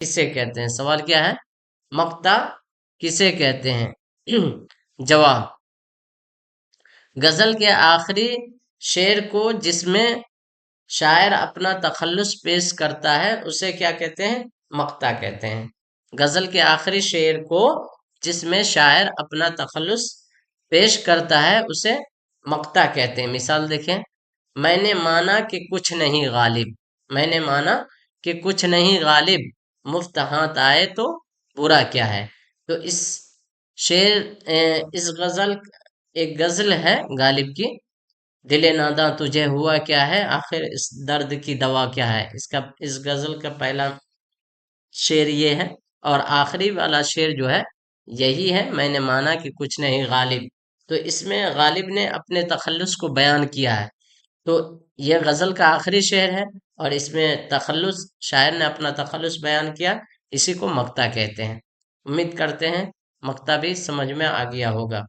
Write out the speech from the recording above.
किसे कहते हैं? सवाल क्या है? मक्ता किसे कहते हैं? जवाब, गजल के आखिरी शेर को जिसमें शायर अपना तखल्लुस पेश करता है उसे क्या कहते हैं? मक्ता कहते हैं। गजल के आखिरी शेर को जिसमें शायर अपना तखल्लुस पेश करता है उसे मक्ता कहते हैं। मिसाल देखें, मैंने माना कि कुछ नहीं गालिब, मैंने माना कि कुछ नहीं गालिब, मुफ्त हाथ आए तो बुरा क्या है। तो इस शेर इस गजल, एक गजल है गालिब की, दिले नादा तुझे हुआ क्या है, आखिर इस दर्द की दवा क्या है। इसका, इस गजल का पहला शेर ये है, और आखिरी वाला शेर जो है यही है, मैंने माना कि कुछ नहीं गालिब। तो इसमें गालिब ने अपने तखल्लुस को बयान किया है। तो यह गजल का आखिरी शेर है, और इसमें तखल्लुस, शायर ने अपना तखल्लुस बयान किया, इसी को मक्ता कहते हैं। उम्मीद करते हैं मक्ता भी समझ में आ गया होगा।